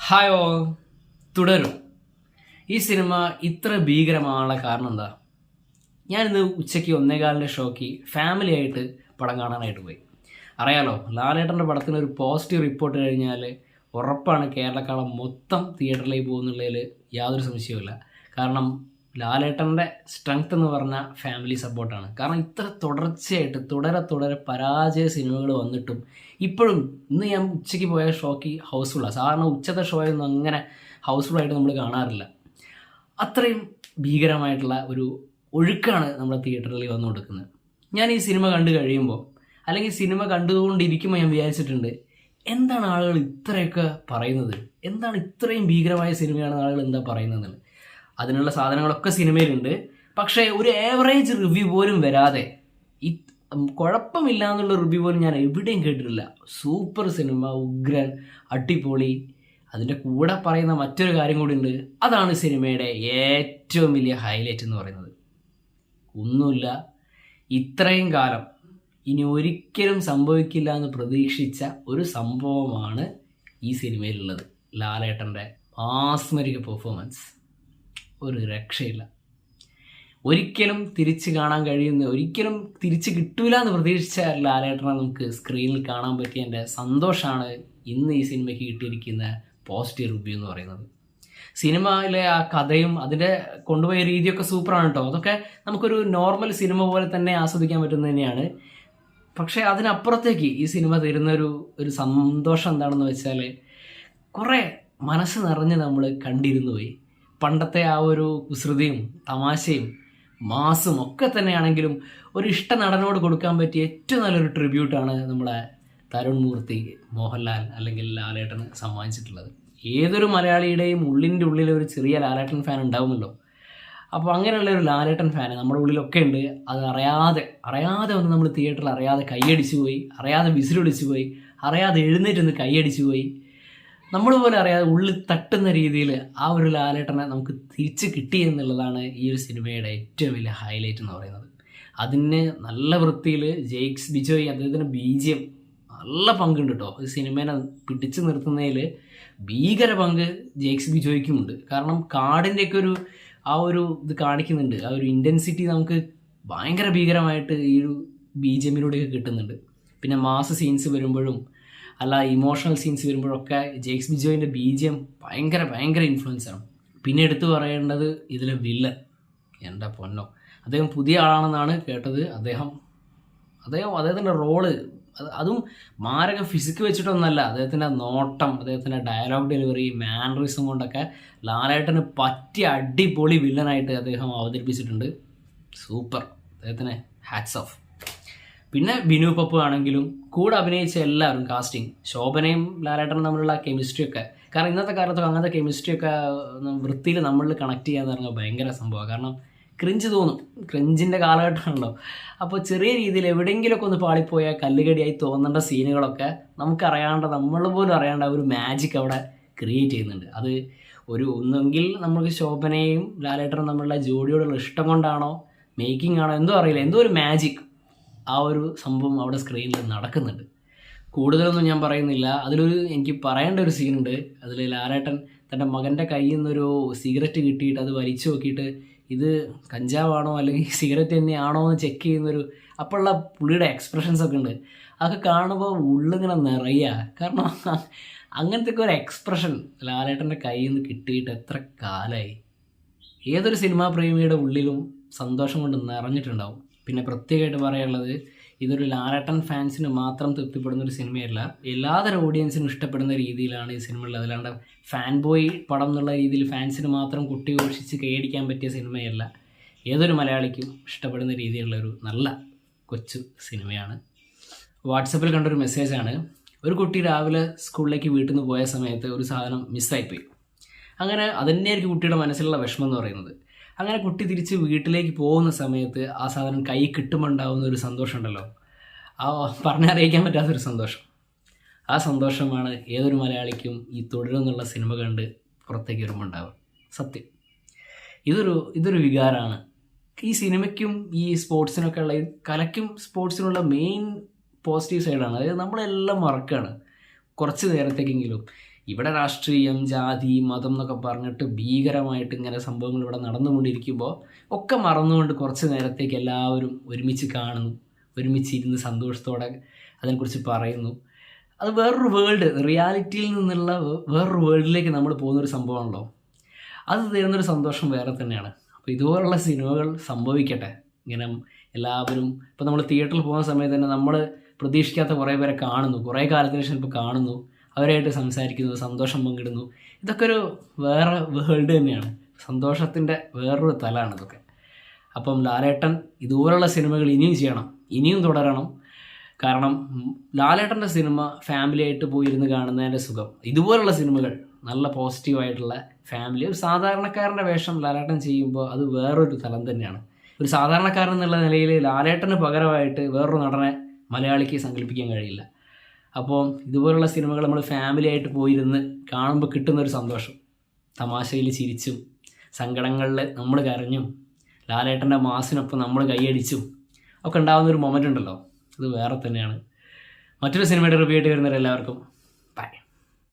Hi all, തുടരും. ഈ cinema ഇത്ര ഭീകരമാകാനുള്ള കാരണം എന്താ? ഞാനിന്ന് ഉച്ചയ്ക്ക് 1:15 ഷോയ്ക്ക് ഫാമിലി ആയിട്ട് പടം കാണാനായിട്ട് പോയി. അറിയാലോ, ലാലേട്ടൻ്റെ പടത്തിന് ഒരു പോസിറ്റീവ് റിപ്പോർട്ട് കഴിഞ്ഞാൽ ഉറപ്പാണ് കേരളക്കാളം മൊത്തം തിയേറ്ററിലേക്ക് പോകുന്നുള്ളതിൽ യാതൊരു സംശയവുമില്ല. കാരണം ലാലേട്ടൻ്റെ സ്ട്രെങ്ത് എന്ന് പറഞ്ഞാൽ ഫാമിലി സപ്പോർട്ടാണ്. കാരണം ഇത്ര തുടർച്ചയായിട്ട് തുടരെ പരാജയ സിനിമകൾ വന്നിട്ടും ഇപ്പോഴും ഇന്ന് ഞാൻ ഉച്ചയ്ക്ക് പോയ ഷോയ്ക്ക് ഹൗസ്ഫുള്ളാണ്. സാധാരണ ഉച്ചത്തെ ഷോയൊന്നും അങ്ങനെ ഹൗസ്ഫുള്ളായിട്ട് നമ്മൾ കാണാറില്ല. അത്രയും ഭീകരമായിട്ടുള്ള ഒരു ഒഴുക്കാണ് നമ്മുടെ തിയേറ്ററിൽ വന്നു കൊടുക്കുന്നത്. ഞാൻ ഈ സിനിമ കണ്ടു കഴിയുമ്പോൾ, അല്ലെങ്കിൽ സിനിമ കണ്ടുകൊണ്ടിരിക്കുമ്പോൾ ഞാൻ വിചാരിച്ചിട്ടുണ്ട്, എന്താണ് ആളുകൾ ഇത്രയൊക്കെ പറയുന്നത്? എന്താണ് ഇത്രയും ഭീകരമായ സിനിമയാണ് ആളുകൾ എന്താ പറയുന്നത്? അതിനുള്ള സാധനങ്ങളൊക്കെ സിനിമയിലുണ്ട്. പക്ഷേ ഒരു ഏവറേജ് റിവ്യൂ പോലും വരാതെ, ഈ കുഴപ്പമില്ല എന്നുള്ള റിവ്യൂ പോലും ഞാൻ എവിടെയും കേട്ടിട്ടില്ല. സൂപ്പർ സിനിമ, ഉഗ്രൻ, അടിപൊളി. അതിൻ്റെ കൂടെ പറയുന്ന മറ്റൊരു കാര്യം കൂടി ഉണ്ട്. അതാണ് സിനിമയുടെ ഏറ്റവും വലിയ ഹൈലൈറ്റ് എന്ന് പറയുന്നത്. ഒന്നുമില്ല, ഇത്രയും കാലം ഇനി ഒരിക്കലും സംഭവിക്കില്ല എന്ന് പ്രതീക്ഷിച്ച ഒരു സംഭവമാണ് ഈ സിനിമയിലുള്ളത്. ലാലേട്ടൻ്റെ മാസ്മരിക പെർഫോമൻസ് ഒരു രക്ഷയില്ല. ഒരിക്കലും തിരിച്ച് കാണാൻ കഴിയുന്ന, ഒരിക്കലും തിരിച്ച് കിട്ടൂല എന്ന് പ്രതീക്ഷിച്ച ലാലേട്ടനെ നമുക്ക് സ്ക്രീനിൽ കാണാൻ പറ്റിയതിൻ്റെ സന്തോഷമാണ് ഇന്ന് ഈ സിനിമയ്ക്ക് കിട്ടിയിരിക്കുന്ന പോസിറ്റീവ് റിവ്യൂ എന്ന് പറയുന്നത്. സിനിമയിലെ ആ കഥയും അതിൻ്റെ കൊണ്ടുപോയ രീതിയൊക്കെ സൂപ്പറാണ് കേട്ടോ. അതൊക്കെ നമുക്കൊരു നോർമൽ സിനിമ പോലെ തന്നെ ആസ്വദിക്കാൻ പറ്റുന്നത് തന്നെയാണ്. പക്ഷേ അതിനപ്പുറത്തേക്ക് ഈ സിനിമ തരുന്നൊരു സന്തോഷം എന്താണെന്ന് വെച്ചാൽ, കുറേ മനസ്സ് നിറഞ്ഞ് നമ്മൾ കണ്ടിരുന്നു പോയി. പണ്ടത്തെ ആ ഒരു കുസൃതിയും തമാശയും മാസും ഒക്കെ തന്നെയാണെങ്കിലും ഒരു ഇഷ്ട നടനോട് കൊടുക്കാൻ പറ്റിയ ഏറ്റവും നല്ലൊരു ട്രിബ്യൂട്ടാണ് നമ്മുടെ തരുൺ മൂർത്തി, മോഹൻലാൽ അല്ലെങ്കിൽ ലാലേട്ടന് സമ്മാനിച്ചിട്ടുള്ളത്. ഏതൊരു മലയാളിയുടെയും ഉള്ളിൻ്റെ ഉള്ളിൽ ഒരു ചെറിയ ലാലേട്ടൻ ഫാൻ ഉണ്ടാവുമല്ലോ. അപ്പോൾ അങ്ങനെയുള്ള ഒരു ലാലേട്ടൻ ഫാൻ നമ്മുടെ ഉള്ളിലൊക്കെ ഉണ്ട്. അത് അറിയാതെ വന്ന് നമ്മൾ തിയേറ്ററിൽ അറിയാതെ കൈയടിച്ചു പോയി, അറിയാതെ വിസിലടിച്ചു പോയി, അറിയാതെ എഴുന്നേറ്റ് കൈയടിച്ചു പോയി. നമ്മൾ പോലും അറിയാതെ ഉള്ളിൽ തട്ടുന്ന രീതിയിൽ ആ ഒരു ലാലേട്ടനെ നമുക്ക് തിരിച്ച് കിട്ടി എന്നുള്ളതാണ് ഈ ഒരു സിനിമയുടെ ഏറ്റവും വലിയ ഹൈലൈറ്റ് എന്ന് പറയുന്നത്. അതിന് നല്ല വൃത്തിയിൽ ജെയ്ക്സ് ബിജോയ്, അദ്ദേഹത്തിൻ്റെ BGM നല്ല പങ്കുണ്ട് കേട്ടോ. ഈ സിനിമേനെ പിടിച്ചു നിർത്തുന്നതിൽ ഭീകര പങ്ക് ജെയ്ക്സ് ബിജോയ്ക്കുമുണ്ട്. കാരണം കാടിൻ്റെയൊക്കെ ആ ഒരു ഇത് കാണിക്കുന്നുണ്ട്. ആ ഒരു ഇൻറ്റൻസിറ്റി നമുക്ക് ഭയങ്കര ഭീകരമായിട്ട് ഈ ഒരു BGMലൂടെയൊക്കെ കിട്ടുന്നുണ്ട്. പിന്നെ മാസ് സീൻസ് വരുമ്പോഴും അല്ല ഇമോഷണൽ സീൻസ് വരുമ്പോഴൊക്കെ ജെയ്ക്സ് ബിജോയിൻ്റെ BGM ഭയങ്കര ഇൻഫ്ലുവൻസാണ്. പിന്നെ എടുത്തു പറയേണ്ടത് ഇതിലെ വില്ലൻ. എൻ്റെ പൊന്നോ, അദ്ദേഹം പുതിയ ആളാണെന്നാണ് കേട്ടത്. അദ്ദേഹത്തിൻ്റെ റോള് അതും മാരക ഫിസിക്ക് വെച്ചിട്ടൊന്നല്ല. അദ്ദേഹത്തിൻ്റെ നോട്ടം, അദ്ദേഹത്തിൻ്റെ ഡയലോഗ് ഡെലിവറി, മാനറിസം കൊണ്ടൊക്കെ ലാലേട്ടന് പറ്റിയ അടിപൊളി വില്ലനായിട്ട് അദ്ദേഹം അവതരിപ്പിച്ചിട്ടുണ്ട്. സൂപ്പർ, അദ്ദേഹത്തിന് ഹാറ്റ്സ് ഓഫ്. പിന്നെ ബിനു പപ്പു ആണെങ്കിലും കൂടെ അഭിനയിച്ച എല്ലാവരും, കാസ്റ്റിംഗ്, ശോഭനയും ലാലേട്ടനും തമ്മിലുള്ള കെമിസ്ട്രിയൊക്കെ, കാരണം ഇന്നത്തെ കാലത്തൊക്കെ അങ്ങനത്തെ കെമിസ്ട്രിയൊക്കെ വൃത്തിയിൽ നമ്മളിൽ കണക്ട് ചെയ്യാന്ന് പറഞ്ഞാൽ ഭയങ്കര സംഭവമാണ്. കാരണം ക്രിഞ്ച് തോന്നും, ക്രിഞ്ചിൻ്റെ കാലഘട്ടമാണല്ലോ. അപ്പോൾ ചെറിയ രീതിയിൽ എവിടെയെങ്കിലുമൊക്കെ ഒന്ന് പാളിപ്പോയാൽ കല്ലുകടിയായി തോന്നേണ്ട സീനുകളൊക്കെ നമുക്കറിയാണ്ട്, നമ്മൾ പോലും അറിയാണ്ട് ഒരു മാജിക് അവിടെ ക്രിയേറ്റ് ചെയ്യുന്നുണ്ട്. അത് ഒന്നെങ്കിൽ നമുക്ക് ശോഭനയും ലാലേട്ടനും തമ്മിലുള്ള ജോഡിയോടുള്ള ഇഷ്ടം കൊണ്ടാണോ, മേക്കിംഗ് ആണോ, എന്തോ അറിയില്ല, എന്തോ ഒരു മാജിക് ആ ഒരു സംഭവം അവിടെ സ്ക്രീനിൽ നടക്കുന്നുണ്ട്. കൂടുതലൊന്നും ഞാൻ പറയുന്നില്ല. എനിക്ക് പറയേണ്ട ഒരു സീനുണ്ട്. അതിൽ ലാലേട്ടൻ തൻ്റെ മകൻ്റെ കയ്യിൽ നിന്നൊരു സിഗരറ്റ് കിട്ടിയിട്ട് അത് വലിച്ചു നോക്കിയിട്ട് ഇത് കഞ്ചാവാണോ അല്ലെങ്കിൽ സിഗരറ്റ് തന്നെയാണോ എന്ന് ചെക്ക് ചെയ്യുന്നൊരു, അപ്പോഴുള്ള പുള്ളിയുടെ എക്സ്പ്രഷൻസൊക്കെ ഉണ്ട്. അതൊക്കെ കാണുമ്പോൾ ഉള്ളിങ്ങനെ നിറയുക. കാരണം അങ്ങനത്തെ ഒരു എക്സ്പ്രഷൻ ലാലേട്ടൻ്റെ കയ്യിൽ നിന്ന് കിട്ടിയിട്ട് എത്ര കാലമായി. ഏതൊരു സിനിമാ പ്രേമിയുടെ ഉള്ളിലും സന്തോഷം കൊണ്ട് നിറഞ്ഞിട്ടുണ്ടാവും. പിന്നെ പ്രത്യേകമായിട്ട് പറയാനുള്ളത്, ഇതൊരു ലാലേട്ടൻ ഫാൻസിന് മാത്രം തൃപ്തിപ്പെടുന്ന ഒരു സിനിമയല്ല, എല്ലാതരം ഓഡിയൻസിനും ഇഷ്ടപ്പെടുന്ന രീതിയിലാണ് ഈ സിനിമ ഉള്ളത്. അല്ലാണ്ട് ഫാൻ ബോയ് പടം എന്നുള്ള രീതിയിൽ ഫാൻസിന് മാത്രം കുട്ടിഘോഷിച്ച് കൈയടിക്കാൻ പറ്റിയ സിനിമയല്ല. ഏതൊരു മലയാളിക്കും ഇഷ്ടപ്പെടുന്ന രീതിയിലുള്ള ഒരു നല്ല കൊച്ചു സിനിമയാണ്. വാട്സപ്പിൽ കണ്ടൊരു മെസ്സേജാണ്. ഒരു കുട്ടി രാവിലെ സ്കൂളിലേക്ക് വീട്ടിൽ നിന്ന് പോയ സമയത്ത് ഒരു സാധനം മിസ്സായിപ്പോയി. അങ്ങനെ അതന്നെയായിരിക്കും കുട്ടിയുടെ മനസ്സിലുള്ള വിഷമം എന്ന് പറയുന്നത്. അങ്ങനെ കുട്ടി തിരിച്ച് വീട്ടിലേക്ക് പോകുന്ന സമയത്ത് ആ സാധനം കൈ കിട്ടുമ്പോണ്ടാവുന്ന ഒരു സന്തോഷം ഉണ്ടല്ലോ, ആ പറഞ്ഞറിയിക്കാൻ പറ്റാത്തൊരു സന്തോഷം. ആ സന്തോഷമാണ് ഏതൊരു മലയാളിക്കും ഈ തുടരുന്നുള്ള സിനിമ കണ്ട് പുറത്തേക്ക് വരുമ്പോൾ ഉണ്ടാവുക. സത്യം, ഇതൊരു വികാരമാണ്. ഈ സിനിമയ്ക്കും ഈ സ്പോർട്സിനൊക്കെ ഉള്ള, കലയ്ക്കും സ്പോർട്സിനുള്ള മെയിൻ പോസിറ്റീവ് സൈഡാണ്. അതായത് നമ്മളെല്ലാം മറക്കുകയാണ് കുറച്ച് നേരത്തേക്കെങ്കിലും. ഇവിടെ രാഷ്ട്രീയം, ജാതി, മതം എന്നൊക്കെ പറഞ്ഞിട്ട് ഭീകരമായിട്ട് ഇങ്ങനെ സംഭവങ്ങൾ ഇവിടെ നടന്നുകൊണ്ടിരിക്കുമ്പോൾ ഒക്കെ മറന്നുകൊണ്ട് കുറച്ച് നേരത്തേക്ക് എല്ലാവരും ഒരുമിച്ച് കാണുന്നു, ഒരുമിച്ചിരുന്ന് സന്തോഷത്തോടെ അതിനെക്കുറിച്ച് പറയുന്നു. അത് വേറൊരു വേൾഡ്, റിയാലിറ്റിയിൽ നിന്നുള്ള വേറൊരു വേൾഡിലേക്ക് നമ്മൾ പോകുന്നൊരു സംഭവമാണല്ലോ. അത് തരുന്നൊരു സന്തോഷം വേറെ തന്നെയാണ്. അപ്പോൾ ഇതുപോലുള്ള സിനിമകൾ സംഭവിക്കട്ടെ. ഇങ്ങനെ എല്ലാവരും ഇപ്പോൾ നമ്മൾ തിയേറ്ററിൽ പോകുന്ന സമയത്ത് തന്നെ നമ്മൾ പ്രതീക്ഷിക്കാത്ത കുറേ പേരെ കാണുന്നു, കുറേ കാലത്തിന് ശേഷം ഇപ്പോൾ കാണുന്നു, അവരായിട്ട് സംസാരിക്കുന്നു, സന്തോഷം പങ്കിടുന്നു. ഇതൊക്കെ ഒരു വേറെ വേൾഡ് തന്നെയാണ്, സന്തോഷത്തിൻ്റെ വേറൊരു തലമാണ് ഇതൊക്കെ. അപ്പം ലാലേട്ടൻ ഇതുപോലുള്ള സിനിമകൾ ഇനിയും ചെയ്യണം, ഇനിയും തുടരണം. കാരണം ലാലേട്ടൻ്റെ സിനിമ ഫാമിലിയായിട്ട് പോയിരുന്ന് കാണുന്നതിൻ്റെ സുഖം, ഇതുപോലുള്ള സിനിമകൾ നല്ല പോസിറ്റീവായിട്ടുള്ള ഫാമിലി, ഒരു സാധാരണക്കാരൻ്റെ വേഷം ലാലേട്ടൻ ചെയ്യുമ്പോൾ അത് വേറൊരു തലം തന്നെയാണ്. ഒരു സാധാരണക്കാരൻ എന്നുള്ള നിലയിൽ ലാലേട്ടന് പകരമായിട്ട് വേറൊരു നടനെ മലയാളിക്ക് സങ്കല്പിക്കാൻ കഴിയില്ല. അപ്പോൾ ഇതുപോലുള്ള സിനിമകൾ നമ്മൾ ഫാമിലിയായിട്ട് പോയിരുന്ന് കാണുമ്പോൾ കിട്ടുന്നൊരു സന്തോഷം, തമാശയിൽ ചിരിച്ചും സങ്കടങ്ങളിൽ നമ്മൾ കരഞ്ഞും ലാലേട്ടൻ്റെ മാസിനൊപ്പം നമ്മൾ കൈയടിച്ചും ഒക്കെ ഉണ്ടാകുന്നൊരു മൊമെൻ്റ് ഉണ്ടല്ലോ, അത് വേറെ തന്നെയാണ്. മറ്റൊരു സിനിമയുടെ റിവ്യൂ ആയിട്ട് വരുന്നവരെല്ലാവർക്കും